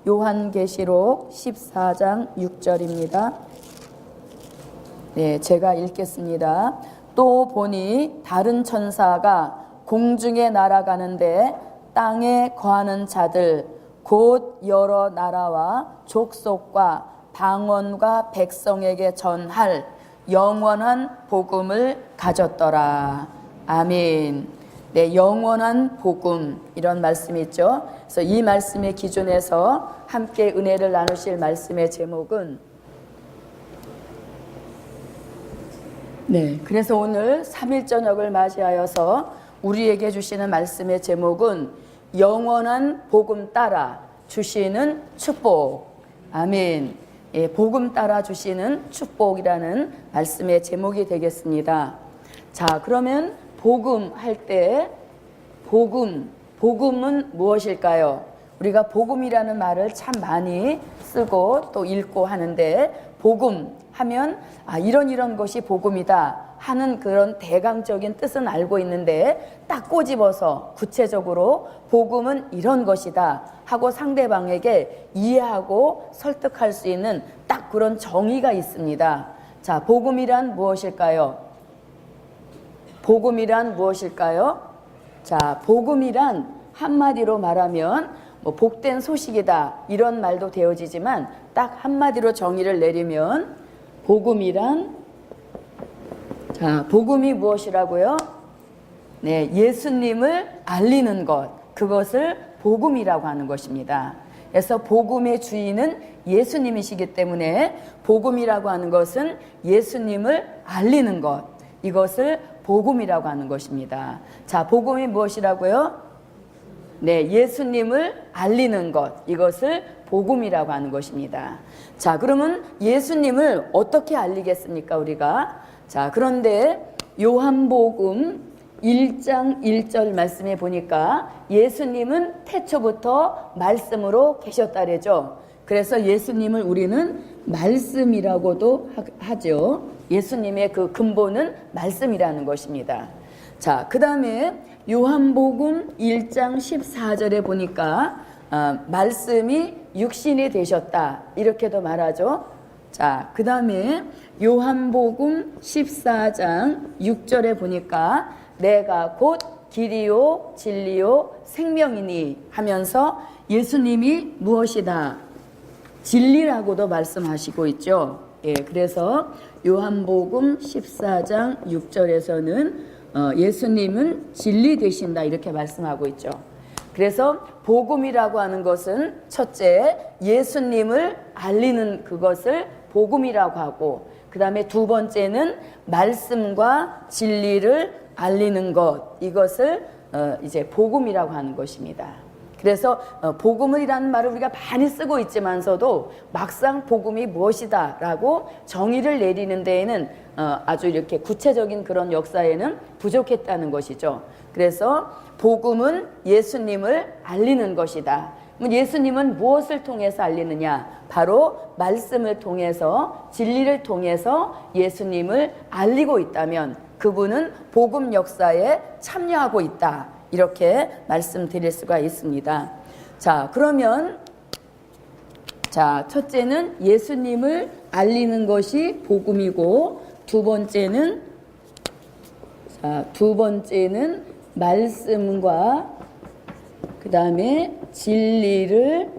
요한계시록 14장 6절입니다. 네, 제가 읽겠습니다. 또 보니 다른 천사가 공중에 날아가는데 땅에 거하는 자들 곧 여러 나라와 족속과 방언과 백성에게 전할 영원한 복음을 가졌더라. 아멘. 네, 영원한 복음 이런 말씀이 있죠. 그래서 이 말씀의 기준에서 함께 은혜를 나누실 말씀의 제목은 그래서 오늘 3일 저녁을 맞이하여서 우리에게 주시는 말씀의 제목은 영원한 복음 따라 주시는 축복. 아멘. 예, 복음 따라 주시는 축복이라는 말씀의 제목이 되겠습니다. 자, 그러면 복음 할 때 복음은 무엇일까요? 우리가 복음이라는 말을 참 많이 쓰고 또 읽고 하는데 복음 하면 이런 것이 복음이다 하는 그런 대강적인 뜻은 알고 있는데 딱 꼬집어서 구체적으로 복음은 이런 것이다 하고 상대방에게 이해하고 설득할 수 있는 딱 그런 정의가 있습니다. 자, 복음이란 무엇일까요? 복음이란 무엇일까요? 자, 복음이란 한마디로 말하면 복된 소식이다 이런 말도 되어지지만 딱 한마디로 정의를 내리면 복음이 무엇이라고요? 네, 예수님을 알리는 것, 그것을 복음이라고 하는 것입니다. 그래서 복음의 주인은 예수님이시기 때문에 복음이라고 하는 것은 예수님을 알리는 것, 이것을 복음이라고 하는 것입니다. 자, 복음이 무엇이라고요? 네, 예수님을 알리는 것, 이것을 복음이라고 하는 것입니다. 자, 그러면 예수님을 어떻게 알리겠습니까, 우리가? 자, 그런데 요한복음 1장 1절 말씀에 보니까 예수님은 태초부터 말씀으로 계셨다래죠. 그래서 예수님을 우리는 말씀이라고도 하죠. 예수님의 그 근본은 말씀이라는 것입니다. 자, 그 다음에 요한복음 1장 14절에 보니까 말씀이 육신이 되셨다 이렇게도 말하죠. 자, 그 다음에 요한복음 14장 6절에 보니까 내가 곧 길이요 진리요 생명이니 하면서 예수님이 무엇이다? 진리라고도 말씀하시고 있죠. 예, 그래서 요한복음 14장 6절에서는 예수님은 진리 되신다 이렇게 말씀하고 있죠. 그래서 복음이라고 하는 것은 첫째 예수님을 알리는 그것을 복음이라고 하고, 그 다음에 두 번째는 말씀과 진리를 알리는 것, 이것을 이제 복음이라고 하는 것입니다. 그래서 복음이라는 말을 우리가 많이 쓰고 있지만서도 막상 복음이 무엇이다 라고 정의를 내리는 데에는 아주 이렇게 구체적인 그런 역사에는 부족했다는 것이죠. 그래서 복음은 예수님을 알리는 것이다. 예수님은 무엇을 통해서 알리느냐? 바로 말씀을 통해서, 진리를 통해서 예수님을 알리고 있다면 그분은 복음 역사에 참여하고 있다, 이렇게 말씀드릴 수가 있습니다. 자, 그러면 첫째는 예수님을 알리는 것이 복음이고, 두 번째는 말씀과 그 다음에 진리를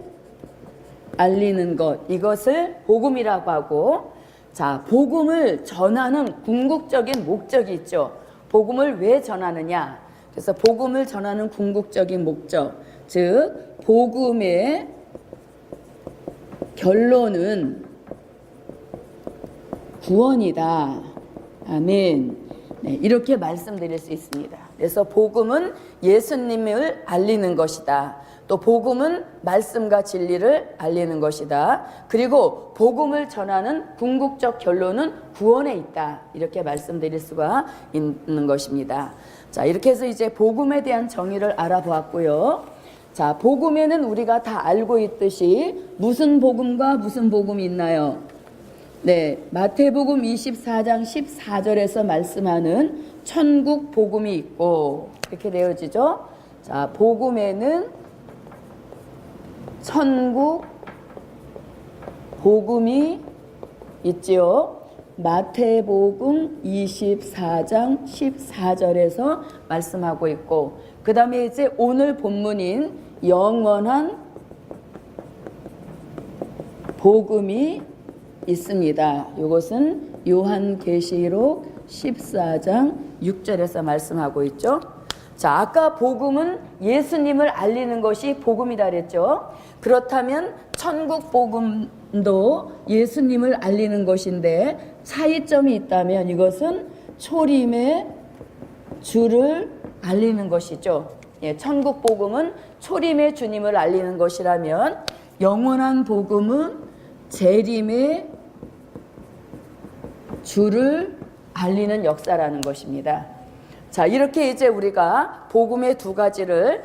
알리는 것, 이것을 복음이라고 하고, 자, 복음을 전하는 궁극적인 목적이 있죠. 복음을 왜 전하느냐? 그래서 복음을 전하는 궁극적인 목적, 즉 복음의 결론은 구원이다. 아멘. 네, 이렇게 말씀드릴 수 있습니다. 그래서 복음은 예수님을 알리는 것이다. 또 복음은 말씀과 진리를 알리는 것이다. 그리고 복음을 전하는 궁극적 결론은 구원에 있다. 이렇게 말씀드릴 수가 있는 것입니다. 자, 이렇게 해서 이제 복음에 대한 정의를 알아보았고요. 자, 복음에는 우리가 다 알고 있듯이 무슨 복음과 무슨 복음이 있나요? 네, 마태복음 24장 14절에서 말씀하는 천국 복음이 있고, 이렇게 되어지죠. 자, 복음에는 천국 복음이 있지요. 마태복음 24장 14절에서 말씀하고 있고, 그 다음에 이제 오늘 본문인 영원한 복음이 있습니다. 이것은 요한계시록 14장 6절에서 말씀하고 있죠. 자, 아까 복음은 예수님을 알리는 것이 복음이다 그랬죠. 그렇다면 천국 복음도 예수님을 알리는 것인데 차이점이 있다면 이것은 초림의 주를 알리는 것이죠. 예, 천국 복음은 초림의 주님을 알리는 것이라면 영원한 복음은 재림의 주를 알리는 역사라는 것입니다. 자, 이렇게 이제 우리가 복음의 두 가지를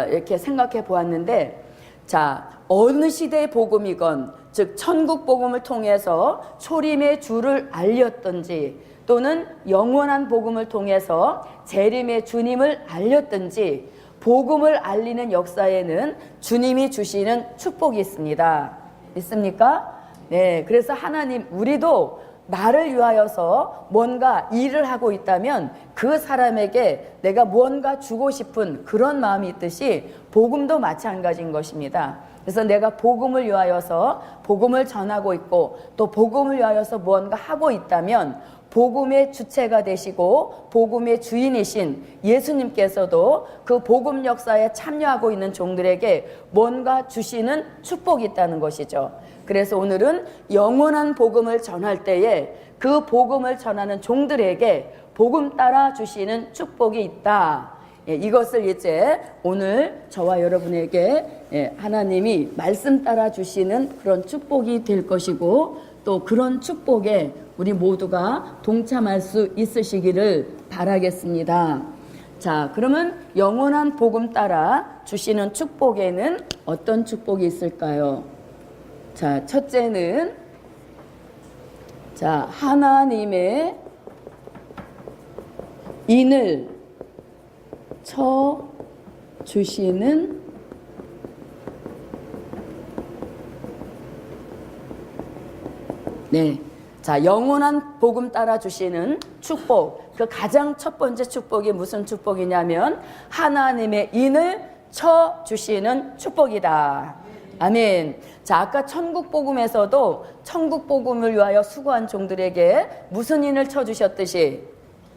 이렇게 생각해 보았는데, 자, 어느 시대의 복음이건, 즉 천국 복음을 통해서 초림의 주를 알렸든지, 또는 영원한 복음을 통해서 재림의 주님을 알렸든지, 복음을 알리는 역사에는 주님이 주시는 축복이 있습니다. 있습니까? 네, 그래서 하나님, 우리도 나를 위하여서 뭔가 일을 하고 있다면 그 사람에게 내가 무언가 주고 싶은 그런 마음이 있듯이 복음도 마찬가지인 것입니다. 그래서 내가 복음을 위하여서 복음을 전하고 있고 또 복음을 위하여서 무언가 하고 있다면 복음의 주체가 되시고 복음의 주인이신 예수님께서도 그 복음 역사에 참여하고 있는 종들에게 뭔가 주시는 축복이 있다는 것이죠. 그래서 오늘은 영원한 복음을 전할 때에 그 복음을 전하는 종들에게 복음 따라 주시는 축복이 있다. 예, 이것을 이제 오늘 저와 여러분에게 하나님이 말씀 따라 주시는 그런 축복이 될 것이고, 또 그런 축복에 우리 모두가 동참할 수 있으시기를 바라겠습니다. 자, 그러면 영원한 복음 따라 주시는 축복에는 어떤 축복이 있을까요? 자, 첫째는 자, 하나님의 인을 쳐 주시는 자, 영원한 복음 따라 주시는 축복. 그 가장 첫 번째 축복이 무슨 축복이냐면 하나님의 인을 쳐 주시는 축복이다. 아멘. 자, 아까 천국 복음에서도 천국 복음을 위하여 수고한 종들에게 무슨 인을 쳐 주셨듯이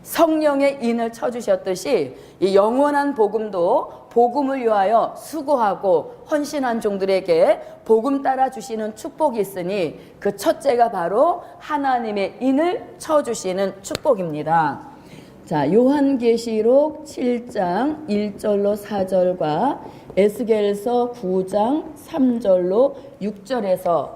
성령의 인을 쳐 주셨듯이 이 영원한 복음도 복음을 위하여 수고하고 헌신한 종들에게 복음 따라 주시는 축복이 있으니 그 첫째가 바로 하나님의 인을 쳐 주시는 축복입니다. 자, 요한계시록 7장 1절로 4절과 에스겔서 9장 3절로 6절에서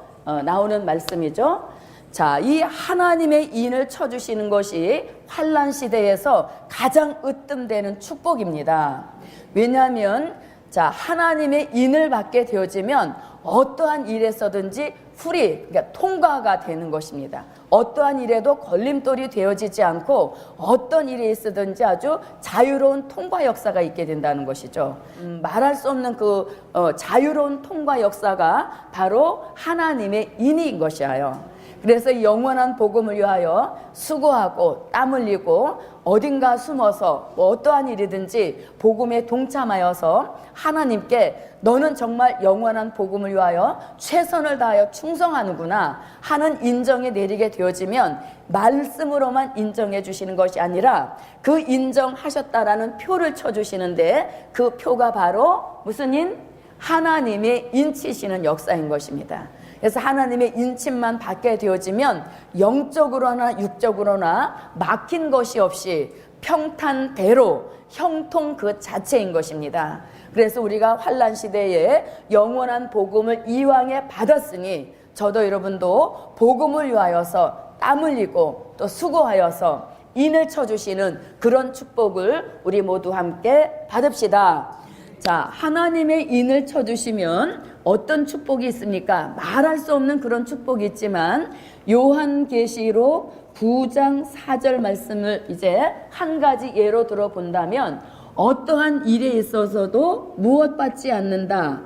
나오는 말씀이죠. 자, 이 하나님의 인을 쳐주시는 것이 환난 시대에서 가장 으뜸되는 축복입니다. 왜냐하면 자, 하나님의 인을 받게 되어지면 어떠한 일에서든지 그러니까 통과가 되는 것입니다. 어떠한 일에도 걸림돌이 되어지지 않고 어떤 일이 있으든지 아주 자유로운 통과 역사가 있게 된다는 것이죠. 말할 수 없는 그 자유로운 통과 역사가 바로 하나님의 인인 것이에요. 그래서 이 영원한 복음을 위하여 수고하고 땀 흘리고 어딘가 숨어서 어떠한 일이든지 복음에 동참하여서 하나님께 너는 정말 영원한 복음을 위하여 최선을 다하여 충성하는구나 하는 인정이 내리게 되어지면 말씀으로만 인정해 주시는 것이 아니라 그 인정하셨다라는 표를 쳐주시는데 그 표가 바로 무슨 인? 하나님의 인치시는 역사인 것입니다. 그래서 하나님의 인침만 받게 되어지면 영적으로나 육적으로나 막힌 것이 없이 평탄대로 형통 그 자체인 것입니다. 그래서 우리가 환난 시대에 영원한 복음을 이왕에 받았으니 저도 여러분도 복음을 위하여서 땀 흘리고 또 수고하여서 인을 쳐주시는 그런 축복을 우리 모두 함께 받읍시다. 자, 하나님의 인을 쳐주시면 어떤 축복이 있습니까? 말할 수 없는 그런 축복이 있지만 요한계시록 9장 4절 말씀을 이제 한 가지 예로 들어본다면 어떠한 일에 있어서도 무엇 받지 않는다?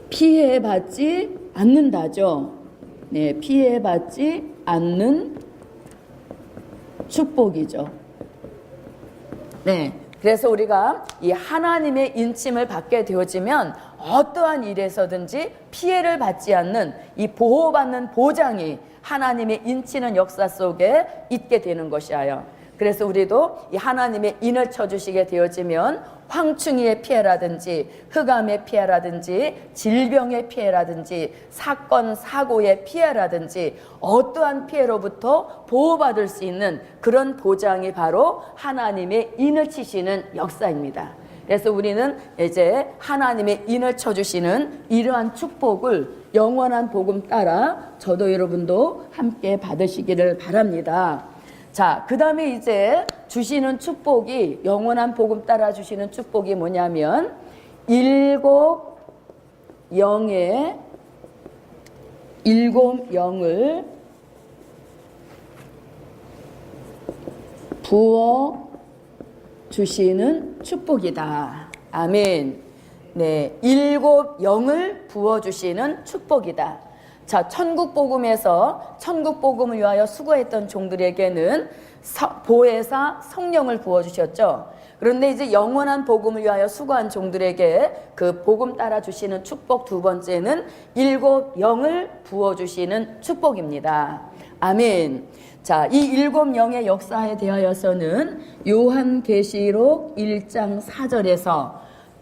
피해받지 않는다죠. 피해받지 않는 축복이죠. 그래서 우리가 이 하나님의 인침을 받게 되어지면 어떠한 일에서든지 피해를 받지 않는 이 보호받는 보장이 하나님의 인치는 역사 속에 있게 되는 것이에요. 그래서 우리도 이 하나님의 인을 쳐주시게 되어지면 황충이의 피해라든지 흑암의 피해라든지 질병의 피해라든지 사건 사고의 피해라든지 어떠한 피해로부터 보호받을 수 있는 그런 보장이 바로 하나님의 인을 치시는 역사입니다. 그래서 우리는 이제 하나님의 인을 쳐주시는 이러한 축복을 영원한 복음 따라 저도 여러분도 함께 받으시기를 바랍니다. 자, 그 다음에 이제 주시는 축복이, 영원한 복음 따라 주시는 축복이 뭐냐면 7 영을 부어 주시는 축복이다. 아멘. 7 영을 부어 주시는 축복이다. 자, 천국 복음에서 천국 복음을 위하여 수고했던 종들에게는 보혜사 성령을 부어 주셨죠. 그런데 이제 영원한 복음을 위하여 수고한 종들에게 그 복음 따라 주시는 축복 두 번째는 7 영을 부어 주시는 축복입니다. 아멘. 자, 이 7 영의 역사에 대하여서는 요한계시록 1장 4절에서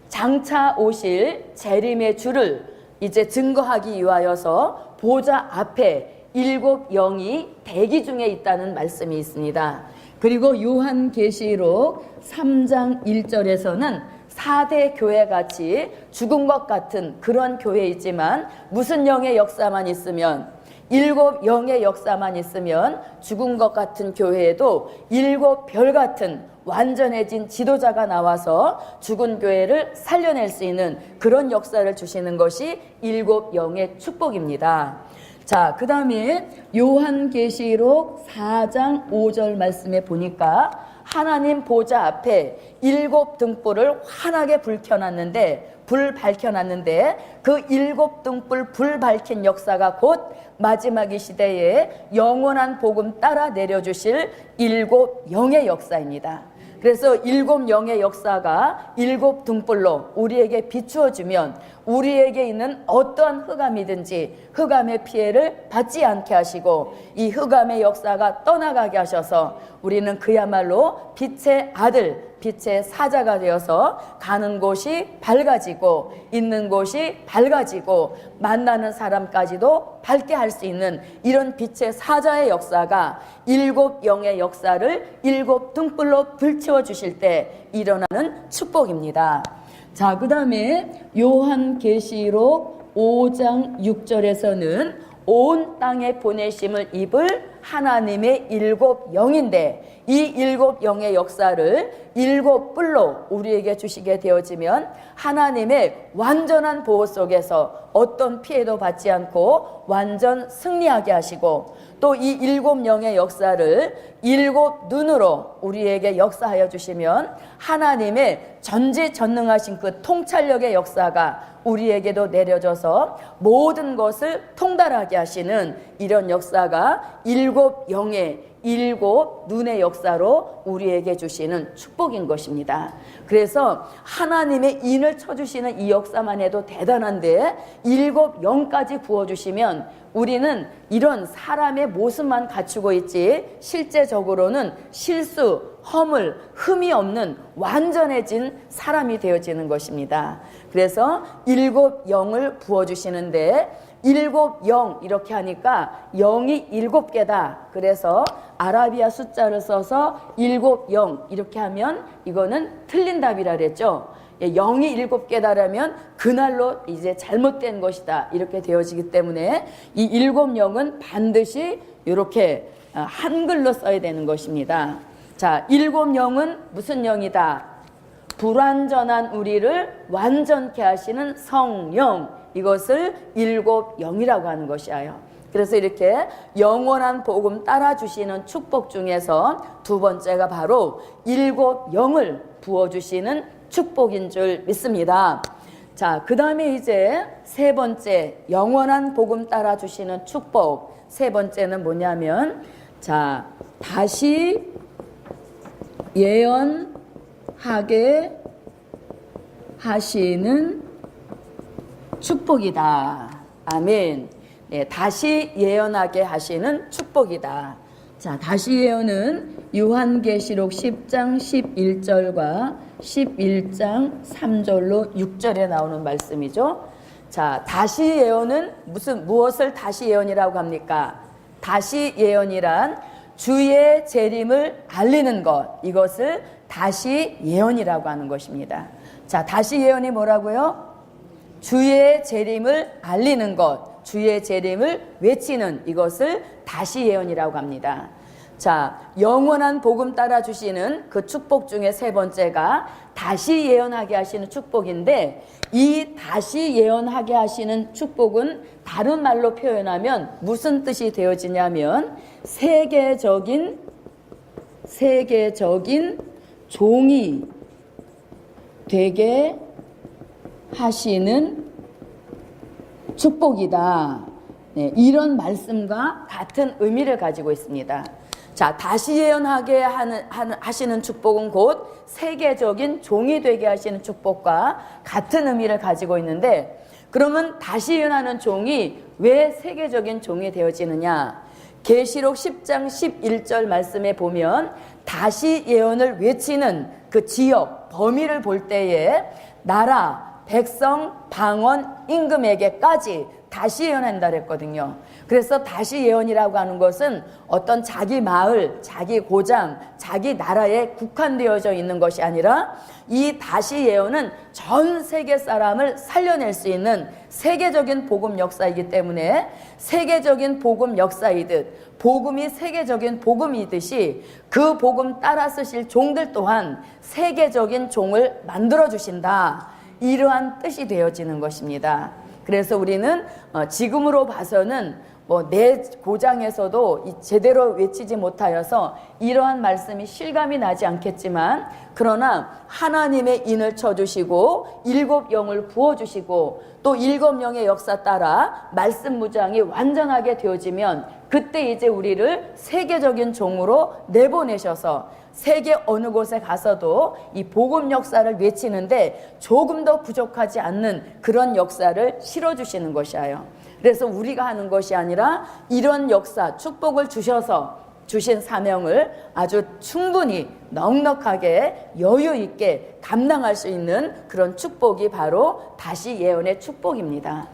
장차 오실 재림의 주를 이제 증거하기 위하여서 보좌 앞에 7 영이 대기 중에 있다는 말씀이 있습니다. 그리고 요한계시록 3장 1절에서는 4대 교회같이 죽은 것 같은 그런 교회이지만 무슨 영의 역사만 있으면 7 영의 역사만 있으면 죽은 것 같은 교회에도 7 별 같은 완전해진 지도자가 나와서 죽은 교회를 살려낼 수 있는 그런 역사를 주시는 것이 7 영의 축복입니다. 자, 그 다음에 요한계시록 4장 5절 말씀에 보니까 하나님 보좌 앞에 7 등불을 환하게 불 밝혀놨는데 그 7 등불 불 밝힌 역사가 곧 마지막 이 시대에 영원한 복음 따라 내려주실 7 영의 역사입니다. 그래서 7 영의 역사가 7 등불로 우리에게 비추어주면 우리에게 있는 어떠한 흑암이든지 흑암의 피해를 받지 않게 하시고 이 흑암의 역사가 떠나가게 하셔서 우리는 그야말로 빛의 아들, 빛의 사자가 되어서 가는 곳이 밝아지고 있는 곳이 밝아지고 만나는 사람까지도 밝게 할 수 있는 이런 빛의 사자의 역사가 7 영의 역사를 7 등불로 불태워 주실 때 일어나는 축복입니다. 자, 그 다음에 요한계시록 5장 6절에서는 온 땅에 보내심을 입을 하나님의 7 영인데 이 7 영의 역사를 7 뿔로 우리에게 주시게 되어지면 하나님의 완전한 보호 속에서 어떤 피해도 받지 않고 완전 승리하게 하시고 또 이 7 영의 역사를 7 눈으로 우리에게 역사하여 주시면 하나님의 전지전능하신 그 통찰력의 역사가 우리에게도 내려져서 모든 것을 통달하게 하시는 이런 역사가 7 영의 7 눈의 역사로 우리에게 주시는 축복인 것입니다. 그래서 하나님의 인을 쳐주시는 이 역사만 해도 대단한데 7 영까지 부어주시면 우리는 이런 사람의 모습만 갖추고 있지 실제적으로는 실수, 허물, 흠이 없는 완전해진 사람이 되어지는 것입니다. 그래서 7 영을 부어주시는데 7 영 이렇게 하니까 영이 7개다. 그래서 아라비아 숫자를 써서 7 영 이렇게 하면 이거는 틀린 답이라 그랬죠. 영이 7개다라면 그날로 이제 잘못된 것이다 이렇게 되어지기 때문에 이 7 영은 반드시 이렇게 한글로 써야 되는 것입니다. 자, 7 영은 무슨 영이다? 불완전한 우리를 완전케 하시는 성령, 이것을 7 영이라고 하는 것이에요. 그래서 이렇게 영원한 복음 따라주시는 축복 중에서 두 번째가 바로 7 영을 부어주시는 축복인 줄 믿습니다. 자, 그 다음에 이제 세 번째, 영원한 복음 따라 주시는 축복. 세 번째는 뭐냐면, 자, 다시 예언하게 하시는 축복이다. 아멘. 네, 다시 예언하게 하시는 축복이다. 자, 다시 예언은 요한계시록 10장 11절과 11장 3절로 6절에 나오는 말씀이죠. 자, 다시 예언은 무엇을 다시 예언이라고 합니까? 다시 예언이란 주의 재림을 알리는 것, 이것을 다시 예언이라고 하는 것입니다. 자, 다시 예언이 뭐라고요? 주의 재림을 알리는 것, 주의 재림을 외치는 이것을 다시 예언이라고 합니다. 자, 영원한 복음 따라 주시는 그 축복 중에 세 번째가 다시 예언하게 하시는 축복인데, 이 다시 예언하게 하시는 축복은 다른 말로 표현하면 무슨 뜻이 되어지냐면, 세계적인 종이 되게 하시는 축복이다. 네, 이런 말씀과 같은 의미를 가지고 있습니다. 자, 다시 예언하게 하시는 축복은 곧 세계적인 종이 되게 하시는 축복과 같은 의미를 가지고 있는데, 그러면 다시 예언하는 종이 왜 세계적인 종이 되어지느냐? 계시록 10장 11절 말씀에 보면 다시 예언을 외치는 그 지역, 범위를 볼 때에 나라, 백성, 방언, 임금에게까지 다시 예언한다 그랬거든요. 그래서 다시 예언이라고 하는 것은 어떤 자기 마을, 자기 고장, 자기 나라에 국한되어져 있는 것이 아니라, 이 다시 예언은 전 세계 사람을 살려낼 수 있는 세계적인 복음 역사이기 때문에, 세계적인 복음 역사이듯 복음이 세계적인 복음이듯이 그 복음 따라 쓰실 종들 또한 세계적인 종을 만들어 주신다, 이러한 뜻이 되어지는 것입니다. 그래서 우리는 지금으로 봐서는 내 고장에서도 제대로 외치지 못하여서 이러한 말씀이 실감이 나지 않겠지만, 그러나 하나님의 인을 쳐주시고 일곱 영을 부어주시고 또 일곱 영의 역사 따라 말씀 무장이 완전하게 되어지면, 그때 이제 우리를 세계적인 종으로 내보내셔서 세계 어느 곳에 가서도 이 복음 역사를 외치는데 조금 더 부족하지 않는 그런 역사를 실어주시는 것이에요. 그래서 우리가 하는 것이 아니라 이런 역사, 축복을 주셔서 주신 사명을 아주 충분히 넉넉하게 여유 있게 감당할 수 있는 그런 축복이 바로 다시 예언의 축복입니다.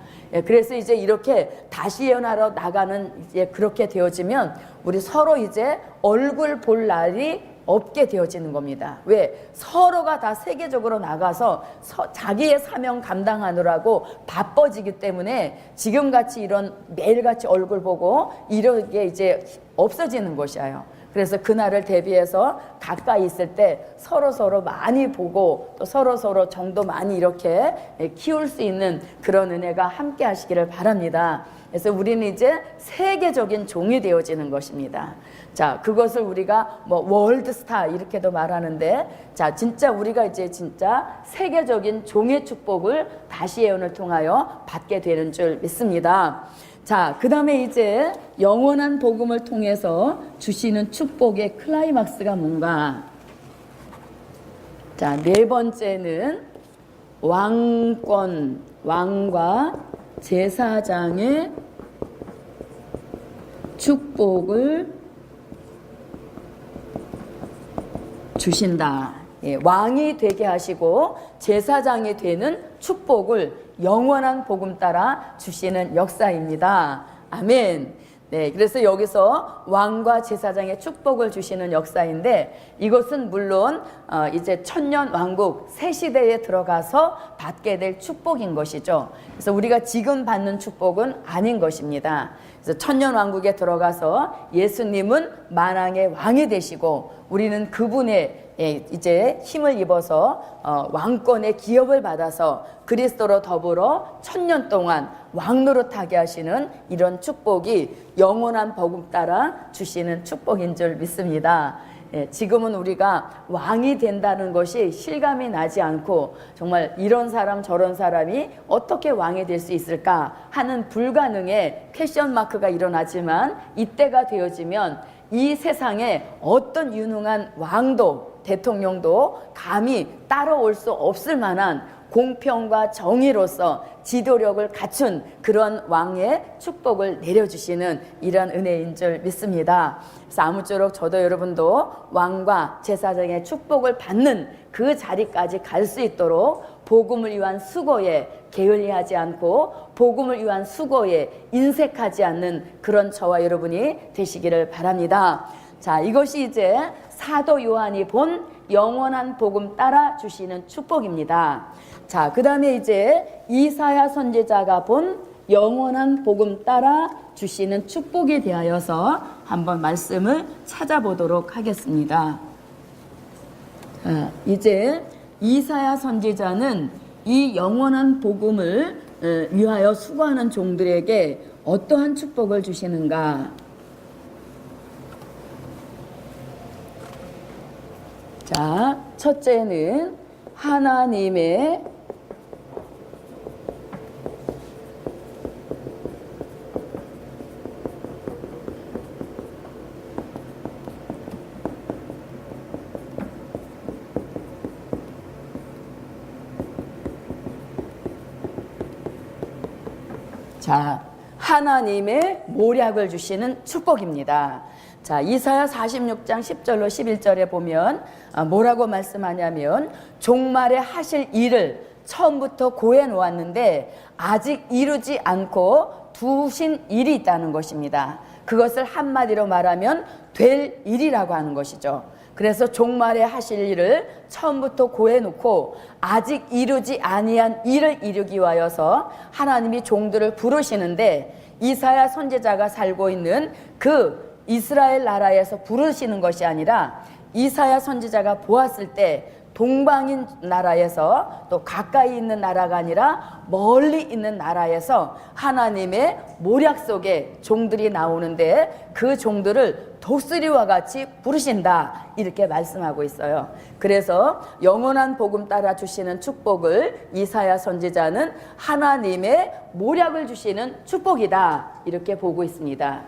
그래서 이제 이렇게 다시 예언하러 나가는 이제 그렇게 되어지면 우리 서로 이제 얼굴 볼 날이 없게 되어지는 겁니다. 왜? 서로가 다 세계적으로 나가서 자기의 사명 감당하느라고 바빠지기 때문에 지금같이 이런 매일같이 얼굴 보고 이런 게 이제 없어지는 것이에요. 그래서 그날을 대비해서 가까이 있을 때 서로 많이 보고 또 서로 정도 많이 이렇게 키울 수 있는 그런 은혜가 함께 하시기를 바랍니다. 그래서 우리는 이제 세계적인 종이 되어지는 것입니다. 자, 그것을 우리가 월드스타 이렇게도 말하는데, 자, 진짜 우리가 이제 진짜 세계적인 종의 축복을 다시 예언을 통하여 받게 되는 줄 믿습니다. 자, 그 다음에 이제 영원한 복음을 통해서 주시는 축복의 클라이막스가 뭔가? 자, 네 번째는 왕과 제사장의 축복을 주신다. 예, 왕이 되게 하시고 제사장이 되는 축복을 영원한 복음 따라 주시는 역사입니다. 아멘. 네, 그래서 여기서 왕과 제사장의 축복을 주시는 역사인데, 이것은 물론 이제 천년 왕국 새 시대에 들어가서 받게 될 축복인 것이죠. 그래서 우리가 지금 받는 축복은 아닌 것입니다. 그래서 천년 왕국에 들어가서 예수님은 만왕의 왕이 되시고 우리는 그분의 이제 힘을 입어서 왕권의 기업을 받아서 그리스도로 더불어 천년 동안 왕노릇하게 하시는 이런 축복이 영원한 복음 따라 주시는 축복인 줄 믿습니다. 지금은 우리가 왕이 된다는 것이 실감이 나지 않고 정말 이런 사람 저런 사람이 어떻게 왕이 될 수 있을까 하는 불가능의 퀘션 마크가 일어나지만 이때가 되어지면 이 세상에 어떤 유능한 왕도 대통령도 감히 따라올 수 없을 만한 공평과 정의로서 지도력을 갖춘 그런 왕의 축복을 내려주시는 이런 은혜인 줄 믿습니다. 그래서 아무쪼록 저도 여러분도 왕과 제사장의 축복을 받는 그 자리까지 갈 수 있도록 복음을 위한 수고에 게을리하지 않고 복음을 위한 수고에 인색하지 않는 그런 저와 여러분이 되시기를 바랍니다. 자, 이것이 이제 사도 요한이 본 영원한 복음 따라 주시는 축복입니다. 자, 그 다음에 이제 이사야 선지자가 본 영원한 복음 따라 주시는 축복에 대하여서 한번 말씀을 찾아보도록 하겠습니다. 이제 이사야 선지자는 이 영원한 복음을 위하여 수고하는 종들에게 어떠한 축복을 주시는가? 자, 첫째는 하나님의 하나님의 모략을 주시는 축복입니다. 자, 이사야 46장 10절로 11절에 보면 뭐라고 말씀하냐면 종말에 하실 일을 처음부터 고해 놓았는데 아직 이루지 않고 두신 일이 있다는 것입니다. 그것을 한마디로 말하면 될 일이라고 하는 것이죠. 그래서 종말에 하실 일을 처음부터 고해 놓고 아직 이루지 아니한 일을 이루기 위하여서 하나님이 종들을 부르시는데 이사야 선지자가 살고 있는 그 이스라엘 나라에서 부르시는 것이 아니라 이사야 선지자가 보았을 때 동방인 나라에서 또 가까이 있는 나라가 아니라 멀리 있는 나라에서 하나님의 모략 속에 종들이 나오는데 그 종들을 독수리와 같이 부르신다 이렇게 말씀하고 있어요. 그래서 영원한 복음 따라 주시는 축복을 이사야 선지자는 하나님의 모략을 주시는 축복이다 이렇게 보고 있습니다.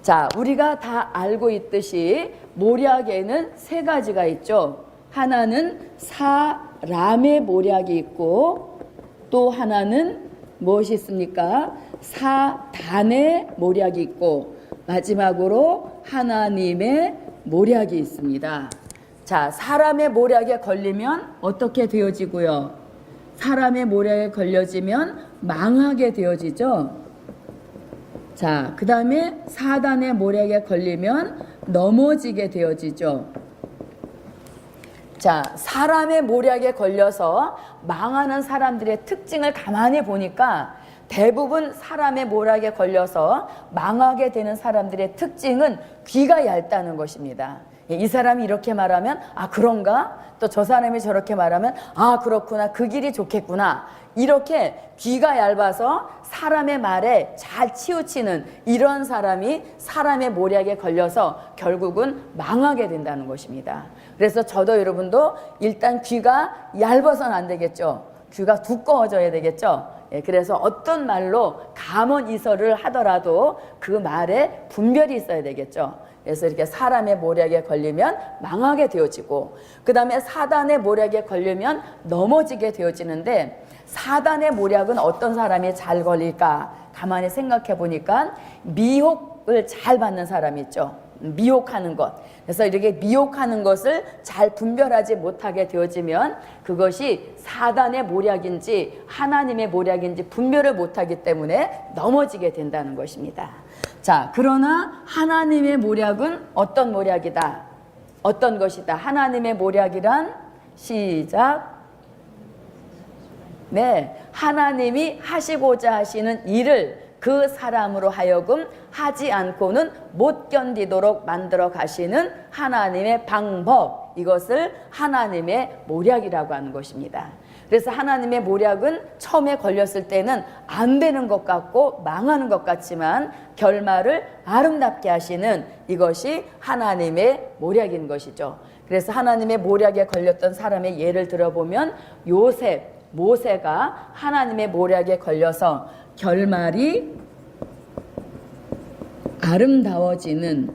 자, 우리가 다 알고 있듯이 모략에는 세 가지가 있죠. 하나는 사람의 모략이 있고 또 하나는 무엇이 있습니까? 사단의 모략이 있고 마지막으로 하나님의 모략이 있습니다. 자, 사람의 모략에 걸리면 어떻게 되어지고요? 사람의 모략에 걸려지면 망하게 되어지죠. 자, 그 다음에 사단의 모략에 걸리면 넘어지게 되어지죠. 자, 사람의 모략에 걸려서 망하는 사람들의 특징을 가만히 보니까 대부분 사람의 모략에 걸려서 망하게 되는 사람들의 특징은 귀가 얇다는 것입니다. 이 사람이 이렇게 말하면 아 그런가? 또 저 사람이 저렇게 말하면 아 그렇구나, 그 길이 좋겠구나, 이렇게 귀가 얇아서 사람의 말에 잘 치우치는 이런 사람이 사람의 모략에 걸려서 결국은 망하게 된다는 것입니다. 그래서 저도 여러분도 일단 귀가 얇아서는 안 되겠죠. 귀가 두꺼워져야 되겠죠. 그래서 어떤 말로 감언이설을 하더라도 그 말에 분별이 있어야 되겠죠. 그래서 이렇게 사람의 모략에 걸리면 망하게 되어지고, 그 다음에 사단의 모략에 걸리면 넘어지게 되어지는데, 사단의 모략은 어떤 사람이 잘 걸릴까? 가만히 생각해 보니까 미혹을 잘 받는 사람이 있죠. 미혹하는 것. 그래서 이렇게 미혹하는 것을 잘 분별하지 못하게 되어지면 그것이 사단의 모략인지 하나님의 모략인지 분별을 못하기 때문에 넘어지게 된다는 것입니다. 자, 그러나 하나님의 모략은 어떤 모략이다? 어떤 것이다? 하나님의 모략이란 시작. 네, 하나님이 하시고자 하시는 일을 그 사람으로 하여금 하지 않고는 못 견디도록 만들어 가시는 하나님의 방법, 이것을 하나님의 모략이라고 하는 것입니다. 그래서 하나님의 모략은 처음에 걸렸을 때는 안 되는 것 같고 망하는 것 같지만 결말을 아름답게 하시는 이것이 하나님의 모략인 것이죠. 그래서 하나님의 모략에 걸렸던 사람의 예를 들어보면 요셉, 모세가 하나님의 모략에 걸려서 결말이 아름다워지는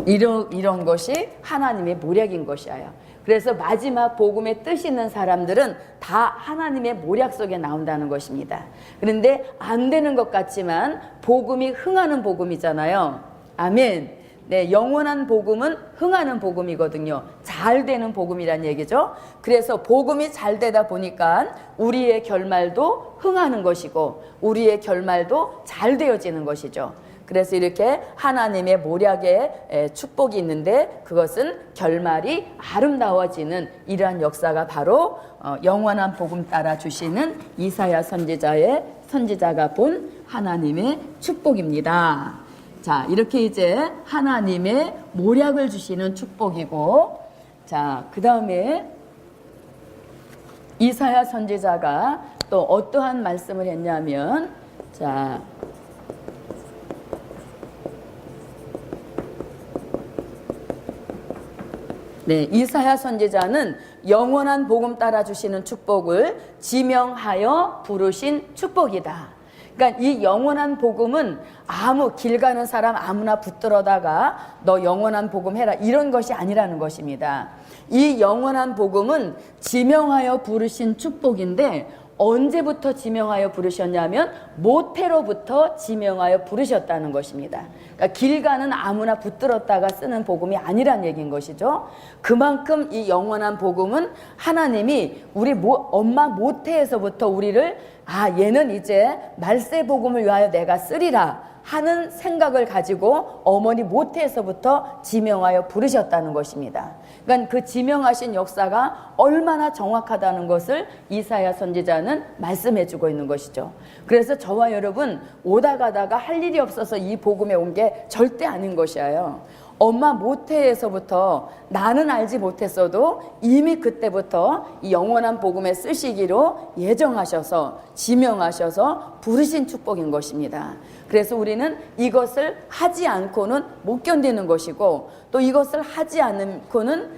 이런 것이 하나님의 모략인 것이에요. 그래서 마지막 복음의 뜻 있는 사람들은 다 하나님의 모략 속에 나온다는 것입니다. 그런데 안 되는 것 같지만 복음이 흥하는 복음이잖아요. 아멘. 네, 영원한 복음은 흥하는 복음이거든요. 잘 되는 복음이란 얘기죠. 그래서 복음이 잘 되다 보니까 우리의 결말도 흥하는 것이고 우리의 결말도 잘 되어지는 것이죠. 그래서 이렇게 하나님의 모략의 축복이 있는데 그것은 결말이 아름다워지는 이러한 역사가 바로 영원한 복음 따라 주시는 이사야 선지자가 본 하나님의 축복입니다. 자, 이렇게 이제 하나님의 모략을 주시는 축복이고, 자, 그 다음에 이사야 선지자가 또 어떠한 말씀을 했냐면, 자, 네, 이사야 선지자는 영원한 복음 따라 주시는 축복을 지명하여 부르신 축복이다. 그러니까 이 영원한 복음은 아무 길 가는 사람 아무나 붙들어다가 너 영원한 복음 해라 이런 것이 아니라는 것입니다. 이 영원한 복음은 지명하여 부르신 축복인데 언제부터 지명하여 부르셨냐면 모태로부터 지명하여 부르셨다는 것입니다. 그러니까 길 가는 아무나 붙들었다가 쓰는 복음이 아니란 얘기인 것이죠. 그만큼 이 영원한 복음은 하나님이 우리 엄마 모태에서부터 우리를 얘는 이제 말세 복음을 위하여 내가 쓰리라 하는 생각을 가지고 어머니 모태에서부터 지명하여 부르셨다는 것입니다. 그러니까 그 지명하신 역사가 얼마나 정확하다는 것을 이사야 선지자는 말씀해 주고 있는 것이죠. 그래서 저와 여러분 오다 가다가 할 일이 없어서 이 복음에 온 게 절대 아닌 것이에요. 엄마 모태에서부터 나는 알지 못했어도 이미 그때부터 이 영원한 복음에 쓰시기로 예정하셔서 지명하셔서 부르신 축복인 것입니다. 그래서 우리는 이것을 하지 않고는 못 견디는 것이고 또 이것을 하지 않고는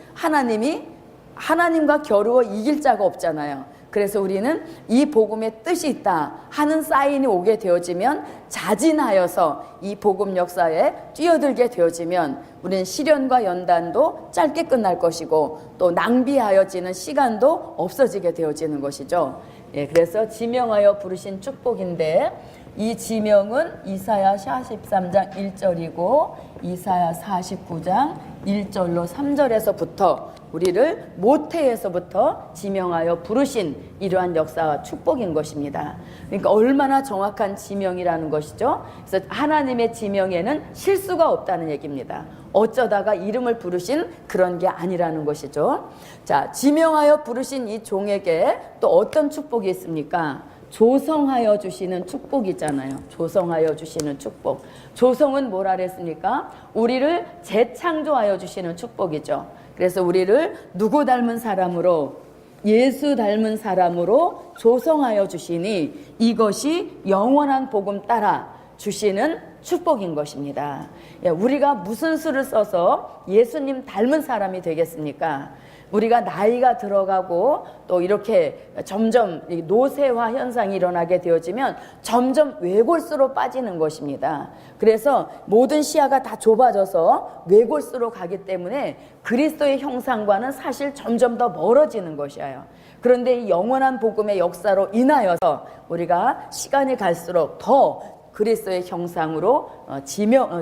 하나님과 겨루어 이길 자가 없잖아요. 그래서 우리는 이 복음의 뜻이 있다 하는 사인이 오게 되어지면 자진하여서 이 복음 역사에 뛰어들게 되어지면 우리는 시련과 연단도 짧게 끝날 것이고 또 낭비하여지는 시간도 없어지게 되어지는 것이죠. 예, 그래서 지명하여 부르신 축복인데 이 지명은 이사야 43장 1절이고 이사야 49장 1절로 3절에서부터 우리를 모태에서부터 지명하여 부르신 이러한 역사와 축복인 것입니다. 그러니까 얼마나 정확한 지명이라는 것이죠. 그래서 하나님의 지명에는 실수가 없다는 얘기입니다. 어쩌다가 이름을 부르신 그런 게 아니라는 것이죠. 자, 지명하여 부르신 이 종에게 또 어떤 축복이 있습니까? 조성하여 주시는 축복이잖아요. 조성하여 주시는 축복. 조성은 뭐라 그랬습니까? 우리를 재창조하여 주시는 축복이죠. 그래서 우리를 누구 닮은 사람으로 예수 닮은 사람으로 조성하여 주시니 이것이 영원한 복음 따라 주시는 축복인 것입니다. 우리가 무슨 수를 써서 예수님 닮은 사람이 되겠습니까? 우리가 나이가 들어가고 또 이렇게 점점 노쇠화 현상이 일어나게 되어지면 점점 외골수로 빠지는 것입니다. 그래서 모든 시야가 다 좁아져서 외골수로 가기 때문에 그리스도의 형상과는 사실 점점 더 멀어지는 것이에요. 그런데 이 영원한 복음의 역사로 인하여서 우리가 시간이 갈수록 더 그리스도의 형상으로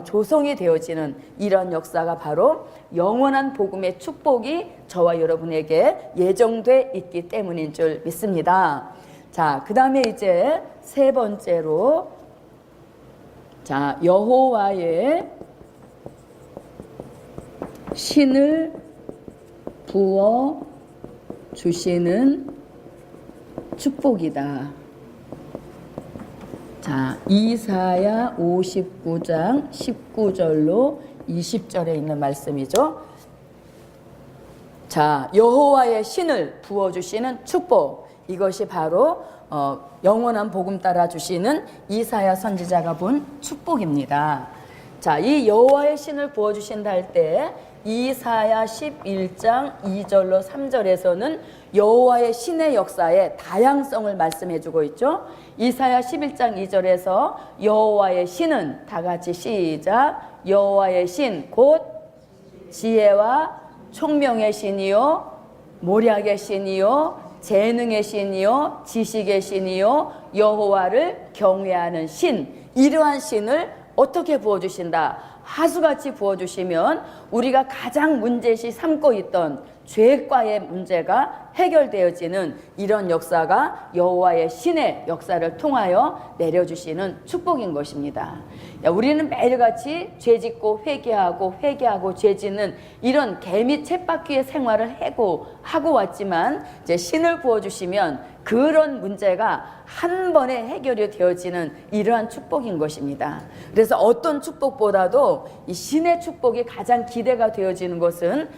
조성이 되어지는 이런 역사가 바로 영원한 복음의 축복이 저와 여러분에게 예정돼 있기 때문인 줄 믿습니다. 자, 그 다음에 이제 세 번째로 자, 여호와의 신을 부어 주시는 축복이다. 자, 이사야 59장 19절로 20절에 있는 말씀이죠. 자, 여호와의 신을 부어주시는 축복. 이것이 바로 영원한 복음 따라 주시는 이사야 선지자가 본 축복입니다. 자, 이 여호와의 신을 부어주신다 할 때 이사야 11장 2절로 3절에서는 여호와의 신의 역사의 다양성을 말씀해주고 있죠. 이사야 11장 2절에서 여호와의 신은, 다 같이 시작, 여호와의 신 곧 지혜와 총명의 신이요 모략의 신이요 재능의 신이요 지식의 신이요 여호와를 경외하는 신, 이러한 신을 어떻게 부어주신다? 하수같이 부어주시면 우리가 가장 문제시 삼고 있던 죄과의 문제가 해결되어지는 이런 역사가 여호와의 신의 역사를 통하여 내려주시는 축복인 것입니다. 우리는 매일같이 죄짓고 회개하고 죄짓는 이런 개미 쳇바퀴의 생활을 하고 왔지만 이제 신을 부어주시면 그런 문제가 한 번에 해결이 되어지는 이러한 축복인 것입니다. 그래서 어떤 축복보다도 이 신의 축복이 가장 기대가 되어지는 것은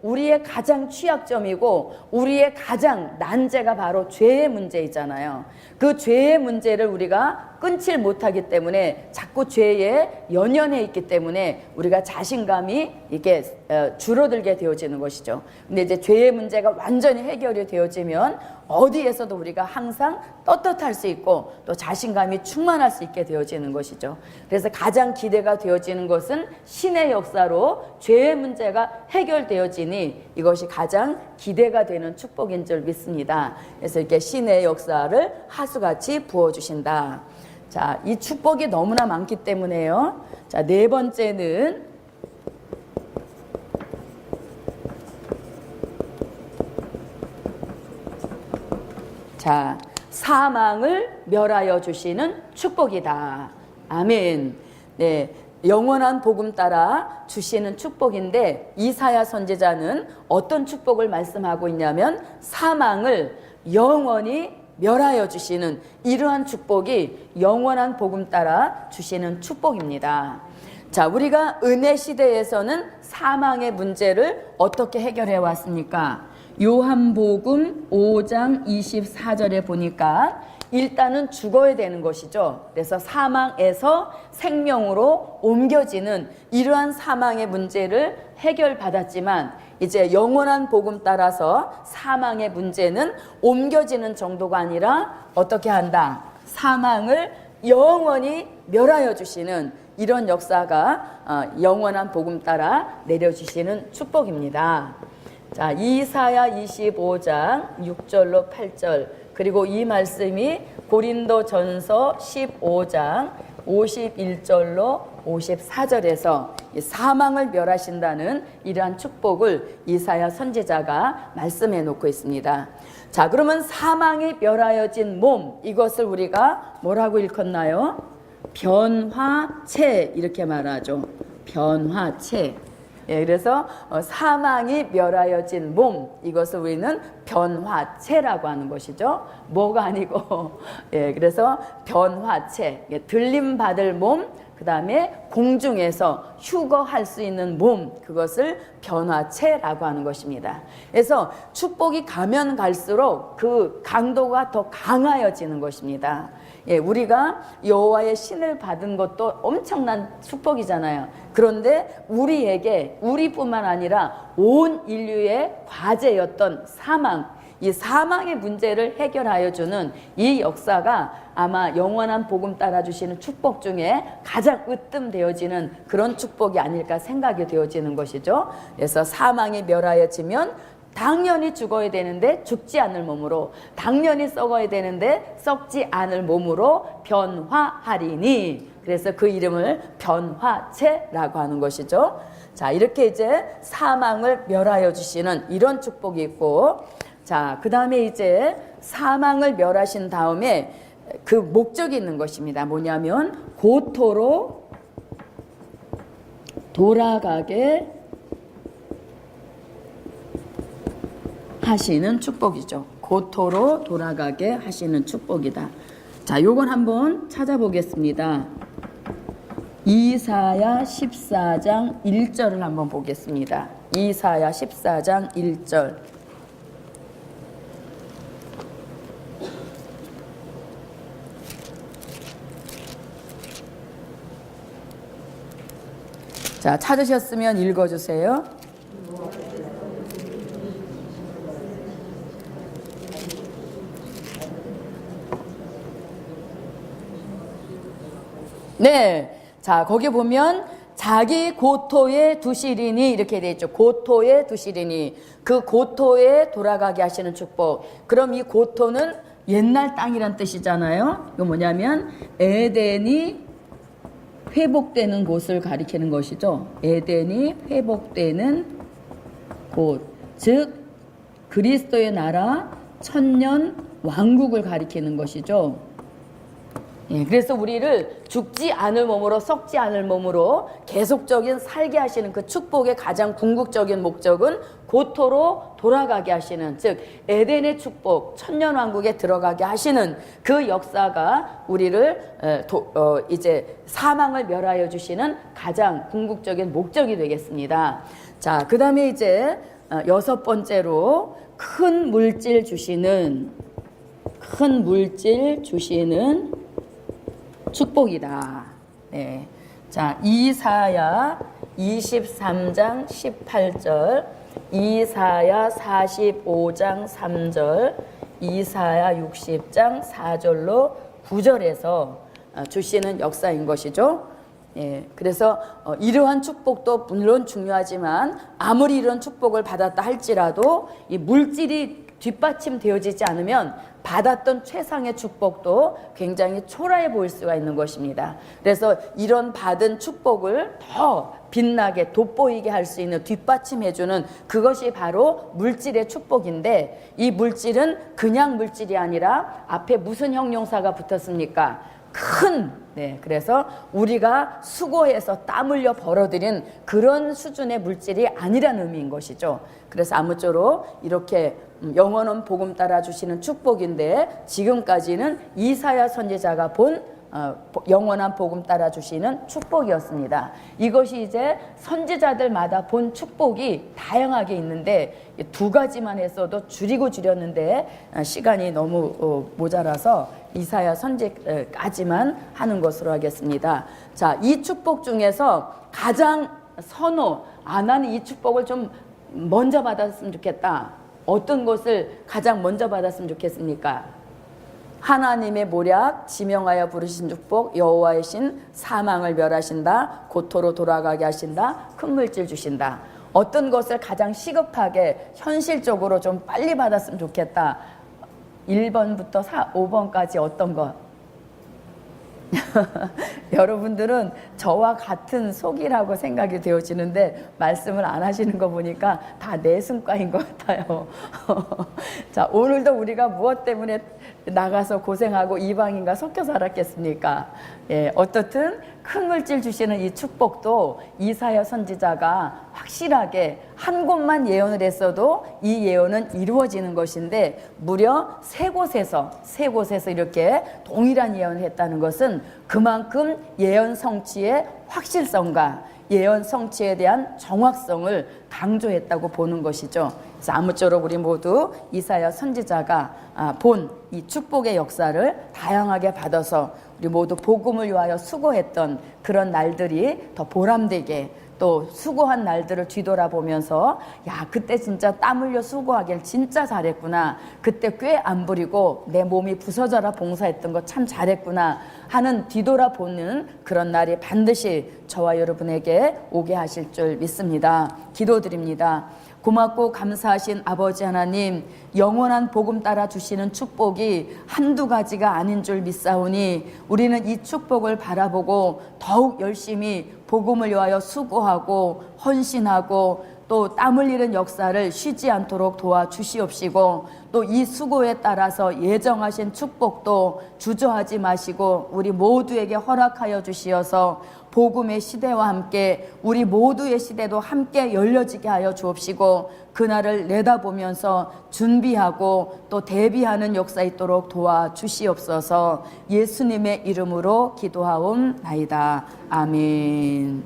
우리의 가장 취약점이고 우리의 가장 난제가 바로 죄의 문제이잖아요. 그 죄의 문제를 우리가 끊질 못하기 때문에 자꾸 죄에 연연해 있기 때문에 우리가 자신감이 이게 줄어들게 되어지는 것이죠. 근데 이제 죄의 문제가 완전히 해결이 되어지면 어디에서도 우리가 항상 떳떳할 수 있고 또 자신감이 충만할 수 있게 되어지는 것이죠. 그래서 가장 기대가 되어지는 것은 신의 역사로 죄의 문제가 해결되어지니 이것이 가장 기대가 되는 축복인 줄 믿습니다. 그래서 이렇게 신의 역사를 하수같이 부어주신다. 자, 이 축복이 너무나 많기 때문에요. 자, 네 번째는 자, 사망을 멸하여 주시는 축복이다. 아멘. 네, 영원한 복음 따라 주시는 축복인데 이사야 선지자는 어떤 축복을 말씀하고 있냐면 사망을 영원히 멸하여 주시는 이러한 축복이 영원한 복음 따라 주시는 축복입니다. 자, 우리가 은혜 시대에서는 사망의 문제를 어떻게 해결해 왔습니까? 요한복음 5장 24절에 보니까 일단은 죽어야 되는 것이죠. 그래서 사망에서 생명으로 옮겨지는 이러한 사망의 문제를 해결받았지만 이제 영원한 복음 따라서 사망의 문제는 옮겨지는 정도가 아니라 어떻게 한다? 사망을 영원히 멸하여 주시는 이런 역사가 영원한 복음 따라 내려주시는 축복입니다. 자, 이사야 25장 6절로 8절 그리고 이 말씀이 고린도전서 15장 51절로 54절에서 사망을 멸하신다는 이러한 축복을 이사야 선지자가 말씀해 놓고 있습니다. 자, 그러면 사망이 멸하여진 몸, 이것을 우리가 뭐라고 일컫나요? 변화체, 이렇게 말하죠. 변화체. 예, 그래서 사망이 멸하여진 몸, 이것을 우리는 변화체라고 하는 것이죠. 뭐가 아니고 예, 그래서 변화체, 들림 받을 몸, 그 다음에 공중에서 휴거할 수 있는 몸, 그것을 변화체라고 하는 것입니다. 그래서 축복이 가면 갈수록 그 강도가 더 강하여지는 것입니다. 예, 우리가 여호와의 신을 받은 것도 엄청난 축복이잖아요. 그런데 우리뿐만 아니라 온 인류의 과제였던 사망, 이 사망의 문제를 해결하여 주는 이 역사가 아마 영원한 복음 따라 주시는 축복 중에 가장 으뜸되어지는 그런 축복이 아닐까 생각이 되어지는 것이죠. 그래서 사망이 멸하여지면 당연히 죽어야 되는데 죽지 않을 몸으로, 당연히 썩어야 되는데 썩지 않을 몸으로 변화하리니, 그래서 그 이름을 변화체라고 하는 것이죠. 자, 이렇게 이제 사망을 멸하여 주시는 이런 축복이 있고, 자, 그 다음에 이제 사망을 멸하신 다음에 그 목적이 있는 것입니다. 뭐냐면 고토로 돌아가게 하시는 축복이죠. 고토로 돌아가게 하시는 축복이다. 자, 요건 한번 찾아보겠습니다. 이사야 14장 1절을 한번 보겠습니다. 이사야 14장 1절. 자, 찾으셨으면 읽어주세요. 네. 자, 거기 보면 자기 고토에 두시리니 이렇게 돼 있죠. 고토에 두시리니. 그 고토에 돌아가게 하시는 축복. 그럼 이 고토는 옛날 땅이란 뜻이잖아요. 이거 뭐냐면 에덴이 회복되는 곳을 가리키는 것이죠. 에덴이 회복되는 곳. 즉 그리스도의 나라 천년 왕국을 가리키는 것이죠. 예, 그래서 우리를 죽지 않을 몸으로 썩지 않을 몸으로 계속적인 살게 하시는 그 축복의 가장 궁극적인 목적은 고토로 돌아가게 하시는, 즉 에덴의 축복, 천년왕국에 들어가게 하시는 그 역사가 우리를 이제 사망을 멸하여 주시는 가장 궁극적인 목적이 되겠습니다. 자, 그 다음에 이제 여섯 번째로 큰 물질 주시는 축복이다. 네. 자, 이사야 23장 18절, 이사야 45장 3절, 이사야 60장 4절로 9절에서 주시는 역사인 것이죠. 예, 그래서 이러한 축복도 물론 중요하지만 아무리 이런 축복을 받았다 할지라도 이 물질이 뒷받침되어지지 않으면 받았던 최상의 축복도 굉장히 초라해 보일 수가 있는 것입니다. 그래서 이런 받은 축복을 더 빛나게 돋보이게 할 수 있는, 뒷받침해주는 그것이 바로 물질의 축복인데, 이 물질은 그냥 물질이 아니라 앞에 무슨 형용사가 붙었습니까? 네, 그래서 우리가 수고해서 땀 흘려 벌어들인 그런 수준의 물질이 아니라는 의미인 것이죠. 그래서 아무쪼록 이렇게 영원한 복음 따라 주시는 축복인데, 지금까지는 이사야 선지자가 본 영원한 복음 따라 주시는 축복이었습니다. 이것이 이제 선지자들마다 본 축복이 다양하게 있는데, 두 가지만 했어도 줄였는데 시간이 너무 모자라서 이사야 선지까지만 하는 것으로 하겠습니다. 자, 이 축복 중에서 가장 나는 이 축복을 좀 먼저 받았으면 좋겠다. 어떤 것을 가장 먼저 받았으면 좋겠습니까? 하나님의 모략, 지명하여 부르신 축복, 여호와의 신, 사망을 멸하신다, 고토로 돌아가게 하신다, 큰 물질 주신다. 어떤 것을 가장 시급하게 현실적으로 좀 빨리 받았으면 좋겠다. 1번부터 5번까지 어떤 것? 여러분들은 저와 같은 속이라고 생각이 되어지는데 말씀을 안 하시는 거 보니까 다 내숭과인 것 같아요. 자, 오늘도 우리가 무엇 때문에 나가서 고생하고 이방인과 섞여 살았겠습니까? 예, 어떻든 큰 물질 주시는 이 축복도 이사야 선지자가 확실하게 한 곳만 예언을 했어도 이 예언은 이루어지는 것인데, 무려 세 곳에서 이렇게 동일한 예언을 했다는 것은 그만큼 예언 성취의 확실성과 예언 성취에 대한 정확성을 강조했다고 보는 것이죠. 그래서 아무쪼록 우리 모두 이사야 선지자가 본 이 축복의 역사를 다양하게 받아서 우리 모두 복음을 위하여 수고했던 그런 날들이 더 보람되게, 또 수고한 날들을 뒤돌아보면서 야, 그때 진짜 땀 흘려 수고하길 진짜 잘했구나, 그때 꽤 안 부리고 내 몸이 부서져라 봉사했던 거 참 잘했구나 하는 뒤돌아보는 그런 날이 반드시 저와 여러분에게 오게 하실 줄 믿습니다. 기도드립니다. 고맙고 감사하신 아버지 하나님, 영원한 복음 따라 주시는 축복이 한두 가지가 아닌 줄 믿사오니 우리는 이 축복을 바라보고 더욱 열심히 복음을 위하여 수고하고 헌신하고 또 땀 흘리는 역사를 쉬지 않도록 도와주시옵시고, 또 이 수고에 따라서 예정하신 축복도 주저하지 마시고 우리 모두에게 허락하여 주시어서 복음의 시대와 함께 우리 모두의 시대도 함께 열려지게 하여 주옵시고, 그날을 내다보면서 준비하고 또 대비하는 역사 있도록 도와주시옵소서. 예수님의 이름으로 기도하옵나이다. 아멘.